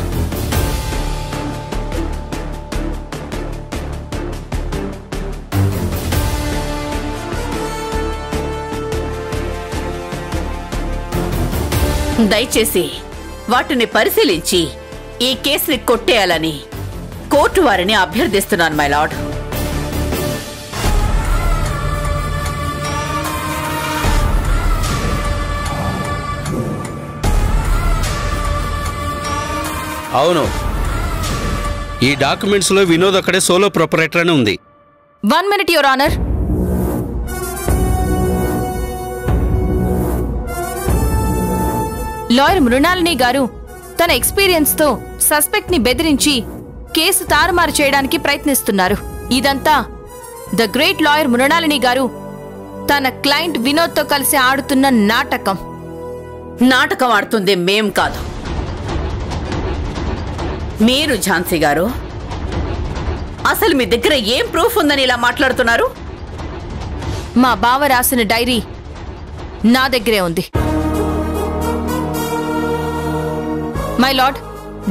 దయచేసి వాటిని పరిశీలించి ఈ కేసుని కొట్టేయాలని కోర్టు వారిని అభ్యర్థిస్తున్నాను మై లార్డ్. అవును, ఈ డాక్యుమెంట్స్ లో వినోద్ అక్కడే సోలో ప్రొపరేటర్ అని ఉంది. 1 minute your honour. Lawyer Mrinalini గారు తన ఎక్స్పీరియన్స్ తో సస్పెక్ట్ ని బెదిరించి కేసు తారుమారు చేయడానికి ప్రయత్నిస్తున్నారు. ఇదంతా ద గ్రేట్ లాయర్ మృణాలిని గారు తన క్లయింట్ వినోద్ తో కలిసి ఆడుతున్న నాటకం. నాటకం ఆడుతుంది మేం కాదు, మీరు. ఝాన్సీ గారు, అసలు మీ దగ్గర ఏం ప్రూఫ్ ఉందని ఇలా మాట్లాడుతున్నారు? మా బావ రాసిన డైరీ నా దగ్గరే ఉంది. మై లార్డ్,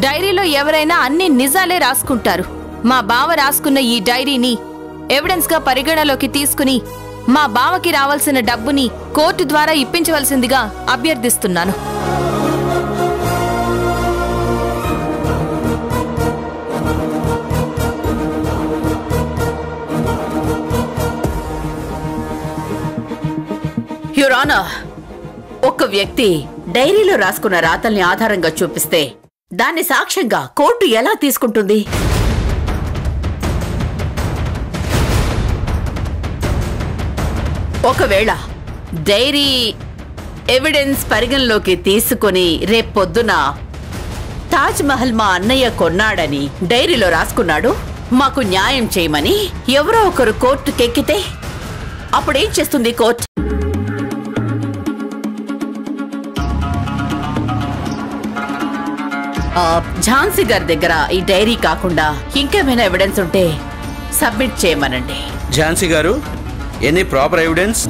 డైరీలో ఎవరైనా అన్ని నిజాలే రాసుకుంటారు. మా బావ రాసుకున్న ఈ డైరీని ఎవిడెన్స్ గా పరిగణలోకి తీసుకుని మా బావకి రావాల్సిన డబ్బుని కోర్టు ద్వారా ఇప్పించవలసిందిగా అభ్యర్థిస్తున్నాను. యువర్ ఆనర్, ఒక వ్యక్తి డైరీలో రాసుకున్న రాతల్ని ఆధారంగా చూపిస్తే దాన్ని సాక్ష్యంగా కోర్టు ఎలా తీసుకుంటుంది? ఒకవేళ డైరీ ఎవిడెన్స్ పరిగణలోకి తీసుకుని రేపొద్దున తాజ్ మహల్ మా అన్నయ్య కొన్నాడని డైరీలో రాసుకున్నాడు, మాకు న్యాయం చేయమని ఎవరో ఒకరు కోర్టుకెక్కితే అప్పుడేం చేస్తుంది కోర్టు? ఝాన్సీ గారి దగ్గర ఈ డైరీ కాకుండా ఇంకేమైనా ఎవిడెన్స్ ఉంటే సబ్మిట్ చేయమనండి. ఝాన్సీ గారు, ఎనీ ప్రాపర్ ఎవిడెన్స్?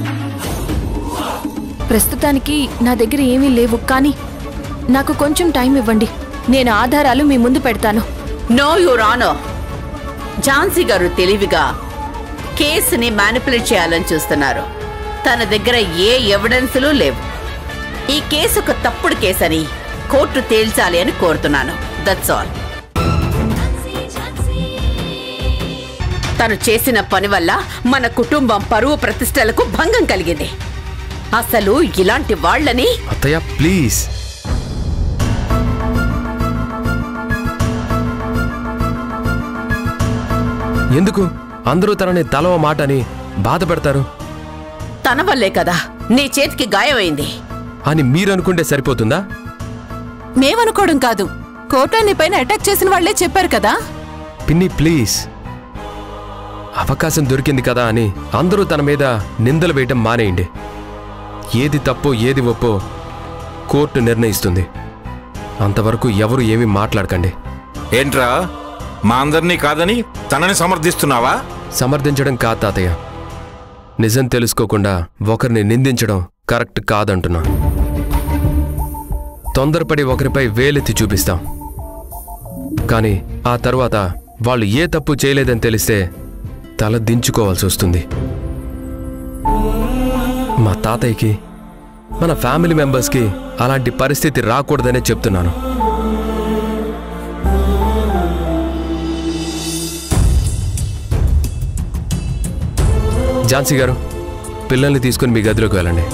ప్రస్తుతానికి నా దగ్గర ఏమీ లేవు, కానీ నాకు కొంచెం టైం ఇవ్వండి. నేను ఆధారాలు మీ ముందు పెడతాను. నో యువర్ ఆనర్, ఝాన్సీ గారు తెలివిగా కేసుని మ్యానిపులేట్ చేయాలని చూస్తున్నారు. తన దగ్గర ఏ ఎవిడెన్స్లు లేవు. ఈ కేసు ఒక తప్పుడు కేసని కోర్టు తేల్చాలి అని కోరుతున్నాను. That's all. తను చేసిన పని వల్ల మన కుటుంబం పరువు ప్రతిష్టలకు భంగం కలిగింది. అసలు ఇలాంటి వాళ్ళని... అత్తయ్య ప్లీజ్. ఎందుకు అందరూ తనని తలవ మాట అని బాధపడతారు? తన వల్లే కదా నీ చేతికి గాయమైంది అని మీరనుకుంటే సరిపోతుందా? మేమనుకోవడం కాదు, కోర్టు నీ పైన అటాక్ చేసిన వాళ్లే చెప్పారు కదా. పిన్ని ప్లీజ్, అవకాశం దొరికింది కదా అని అందరూ తన మీద నిందలు వేయటం మానేయండి. ఏది తప్పో ఏది ఒప్పో కోర్టు నిర్ణయిస్తుంది. అంతవరకు ఎవరు ఏమీ మాట్లాడకండి. ఏంట్రా మా అందరినీ కాదని తనని సమర్థిస్తున్నావా? సమర్థించడం కాదు తాతయ్య, నిజం తెలుసుకోకుండా ఒకరిని నిందించడం కరెక్ట్ కాదంటున్నా. తొందరపడి ఒకరిపై వేలెత్తి చూపిస్తాం, కానీ ఆ తర్వాత వాళ్ళు ఏ తప్పు చేయలేదని తెలిస్తే తల దించుకోవాల్సి వస్తుంది. మా తాతయ్యకి, మన ఫ్యామిలీ మెంబర్స్కి అలాంటి పరిస్థితి రాకూడదనే చెప్తున్నాను. ఝాన్సీ గారు, పిల్లల్ని తీసుకుని మీ గదిలోకి వెళ్ళండి.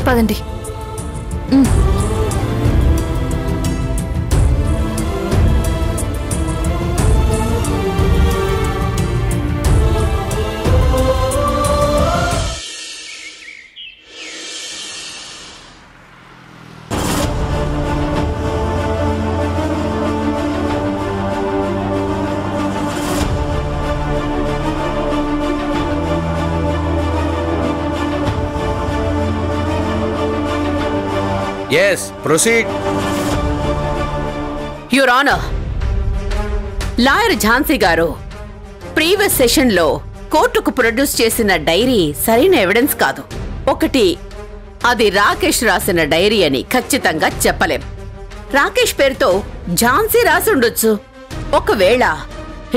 పదండి. Yes, proceed. Your honour, lawyer Jhansi గారు ప్రీవియస్ సెషన్లో కోర్టుకు ప్రొడ్యూస్ చేసిన డైరీ సరైన ఎవిడెన్స్ కాదు. ఒకటి, అది రాకేష్ రాసిన డైరీ అని ఖచ్చితంగా చెప్పలేం. రాకేష్ పేరుతో ఝాన్సీ రాసి ఉండొచ్చు. ఒకవేళ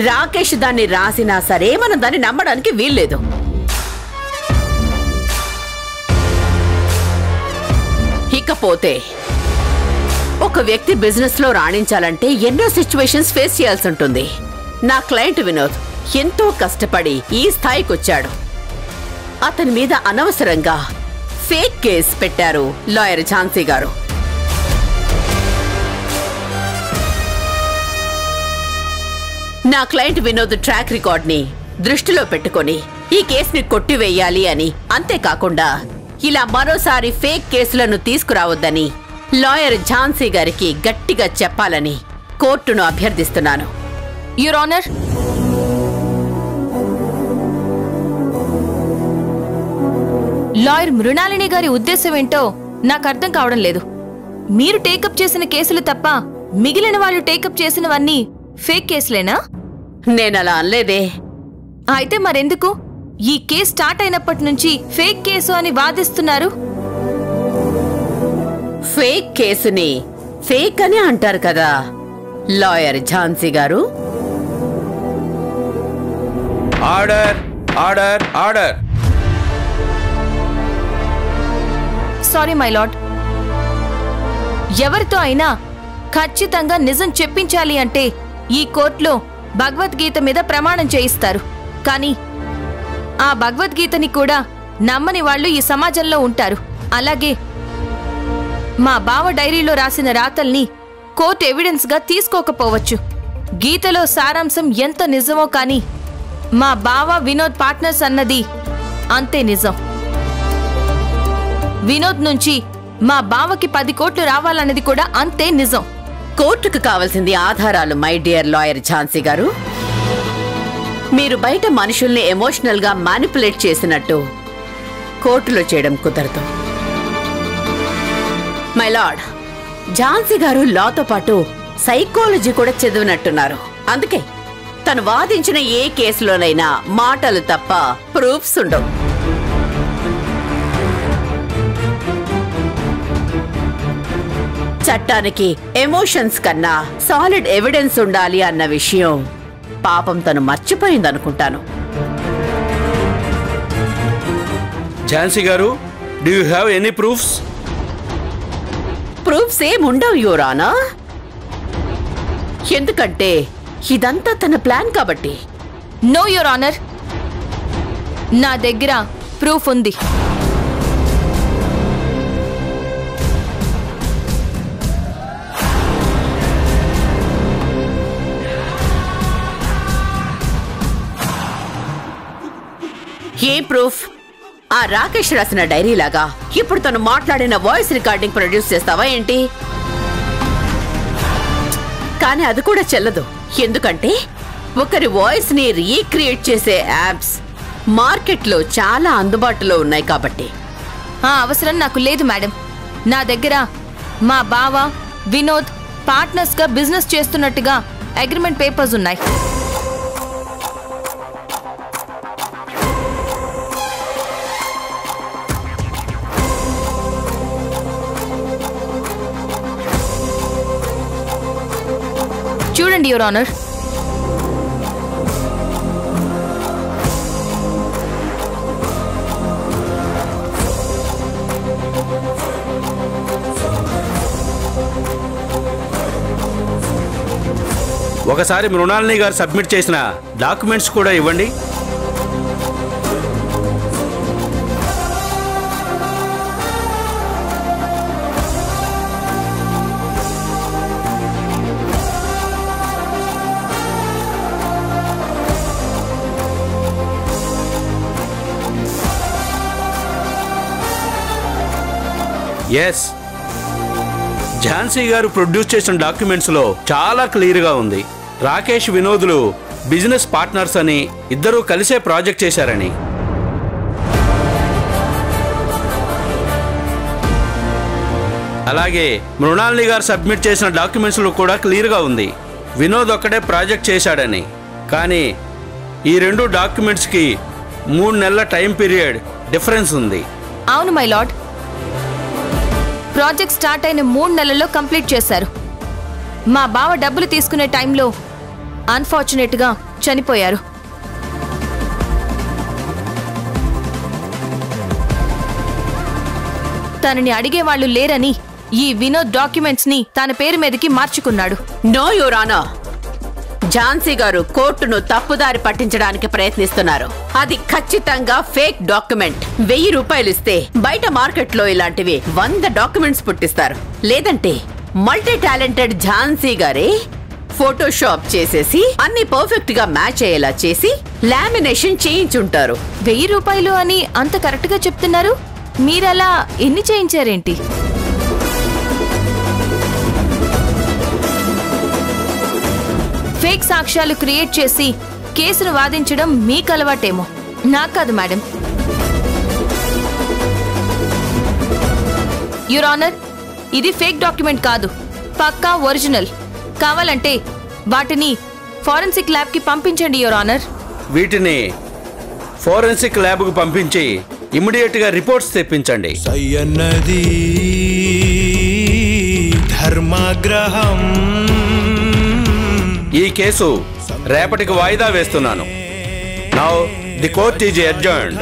రాకేష్ దాన్ని రాసినా సరే మనం దాన్ని నమ్మడానికి వీల్లేదు. ఇకపోతే ఒక వ్యక్తి బిజినెస్ లో రాణించాలంటే ఎన్నో సిచ్యువేషన్స్ ఫేస్ చేయాల్సి ఉంటుంది. నా క్లయింట్ వినోద్ ఎంతో కష్టపడి ఈ స్థాయికి వచ్చాడు. అతని మీద అనవసరంగా ఫేక్ కేసు పెట్టారు లాయర్ ఝాన్సీ గారు. నా క్లయింట్ వినోద్ ట్రాక్ రికార్డ్ ని దృష్టిలో పెట్టుకొని ఈ కేసుని కొట్టివేయాలి అని, అంతేకాకుండా ఇలా మరోసారి ఫేక్ కేసులను తీసుకురావద్దని లాయర్ ఝాన్సీ గారికి గట్టిగా చెప్పాలని కోర్టును అభ్యర్థిస్తున్నాను. యువర్ ఆనర్, లాయర్ మృణాలిని గారి ఉద్దేశం ఏంటో నాకు అర్థం కావడం లేదు. మీరు టేకప్ చేసిన కేసులు తప్ప మిగిలిన వాళ్ళు టేకప్ చేసినవన్నీ ఫేక్ కేసులేనా? నేనలా అనలేదే. అయితే మరెందుకు ఈ కేసు స్టార్ట్ అయినప్పటి నుంచి ఫేక్ కేసు అని వాదిస్తున్నారు? ఫేక్ కేసుని ఫేక్ అని అంటారు కదా లాయర్ ఝాన్సీ గారు. Order, order, order. Sorry my lord, ఎవరితో అయినా ఖచ్చితంగా నిజం చెప్పించాలి అంటే ఈ కోర్టులో భగవద్గీత మీద ప్రమాణం చేయిస్తారు. కానీ ఆ భగవద్గీతని కూడా నమ్మని వాళ్ళు ఈ సమాజంలో ఉంటారు. అలాగే మా బావ డైరీలో రాసిన రాతల్ని కోర్టు ఎవిడెన్స్ గా తీసుకోకపోవచ్చు. గీతలో సారాంశం ఎంత నిజమో కానీ మా బావ వినోద్ పార్ట్నర్స్ అన్నది అంతే నిజం. వినోద్ నుంచి మా బావకి 10 కోట్లు రావాలన్నది కూడా అంతే నిజం. కోర్టుకు కావాల్సింది ఆధారాలు మై డియర్ లాయర్ ఝాన్సీ గారు. మీరు బయట మనుషుల్ని ఎమోషనల్ గా మ్యానిపులేట్ చేసినట్టు కోర్టులో చేయడం కుదరదు. మై లార్డ్, ఝాన్సీ గారు లాతో పాటు సైకాలజీ కూడా చదివినట్టున్నారు. అందుకే తను వాదించిన ఏ కేసులోనైనా మాటలు తప్ప ప్రూఫ్స్ ఉండవు. చట్టానికి ఎమోషన్స్ కన్నా సాలిడ్ ఎవిడెన్స్ ఉండాలి అన్న విషయం పాపం తను మర్చిపోయిందనుకుంటాను. ఝాన్సీ గారు, do you have any proofs? Proofs ఏముండవు యువర్ ఆనర్. ఎందుకంటే ఇదంతా తన ప్లాన్ కాబట్టి. నో యువర్ ఆనర్, నా దగ్గర ప్రూఫ్ ఉంది. ఏ ప్రూఫ్? ఆ రాకేష్ రాసిన డైరీ లాగా ఇప్పుడు తను మాట్లాడిన వాయిస్ రికార్డింగ్ ప్రొడ్యూస్ చేస్తావా ఏంటి? కానీ అది కూడా చెల్లదు. ఎందుకంటే ఒకరి వాయిస్ ని రీక్రియేట్ చేసే యాప్స్ మార్కెట్లో చాలా అందుబాటులో ఉన్నాయి కాబట్టి. ఆ అవసరం నాకు లేదు మేడం. నా దగ్గర మా బావ వినోద్ పార్ట్నర్స్ గా బిజినెస్ చేస్తున్నట్టుగా అగ్రిమెంట్ పేపర్స్ ఉన్నాయి. చూడండి యువర్ ఆనర్. ఒకసారి మృణాలిని గారు సబ్మిట్ చేసిన డాక్యుమెంట్స్ కూడా ఇవ్వండి. ఎస్, ఝాన్సీ గారు ప్రొడ్యూస్ చేసిన డాక్యుమెంట్స్లో చాలా క్లియర్గా ఉంది. రాకేష్ వినోద్లు బిజినెస్ పార్ట్నర్స్ అని, ఇద్దరూ కలిసే ప్రాజెక్ట్ చేశారని. అలాగే మృణాలిని గారు సబ్మిట్ చేసిన డాక్యుమెంట్స్లో కూడా క్లియర్గా ఉంది వినోద్ ఒక్కడే ప్రాజెక్ట్ చేశాడని. కానీ ఈ రెండు డాక్యుమెంట్స్కి 3 నెలల టైం పీరియడ్ డిఫరెన్స్ ఉంది. అవును మై లార్డ్, ప్రాజెక్ట్ స్టార్ట్ అయిన 3 నెలల్లో కంప్లీట్ చేశారు. మా బావ డబ్బులు తీసుకునే టైంలో అన్ఫార్చునేట్ గా చనిపోయారు. తనని అడిగేవాళ్లు లేరని ఈ వినోద్ డాక్యుమెంట్స్ ని తన పేరు మీదకి మార్చుకున్నాడు. నో యువర్ ఆనర్, ఝాన్సీ గారు కోర్టును తప్పుదారి పట్టించడానికి ప్రయత్నిస్తున్నారు. అది ఖచ్చితంగా ఫేక్ డాక్యుమెంట్. 1000 రూపాయలు ఇస్తే బయట మార్కెట్లో ఇలాంటివి 100 డాక్యుమెంట్స్ పుట్టిస్తారు. లేదంటే మల్టీ టాలెంటెడ్ ఝాన్సీ గారే ఫోటోషాప్ చేసేసి అన్ని పర్ఫెక్ట్ గా మ్యాచ్ అయ్యేలా చేసి లామినేషన్ చేయించుంటారు. 1000 రూపాయలు అని అంత కరెక్ట్ గా చెప్తున్నారు, మీరలా ఎన్ని చేయించారేంటి? ఫేక్ సాక్ష్యాలు క్రియేట్ చేసి కేసును వాదించడం మీకు అలవాటేమో, నాకు కాదు మేడం. యువర్ ఆనర్, ఇది ఫేక్ డాక్యుమెంట్ కాదు, పక్కా ఒరిజినల్. కావాలంటే వాటిని ఫోరెన్సిక్ ల్యాబ్ కి పంపించండి యువర్ ఆనర్. వీటిని ఫోరెన్సిక్ ల్యాబ్ కు పంపించి ఇమ్మీడియట్ గా రిపోర్ట్స్ తెప్పించండి. సయ్యన్నది ధర్మగ్రహం. ఈ కేసు రేపటికి వాయిదా వేస్తున్నాను. Now the court is అడ్జర్న్డ్.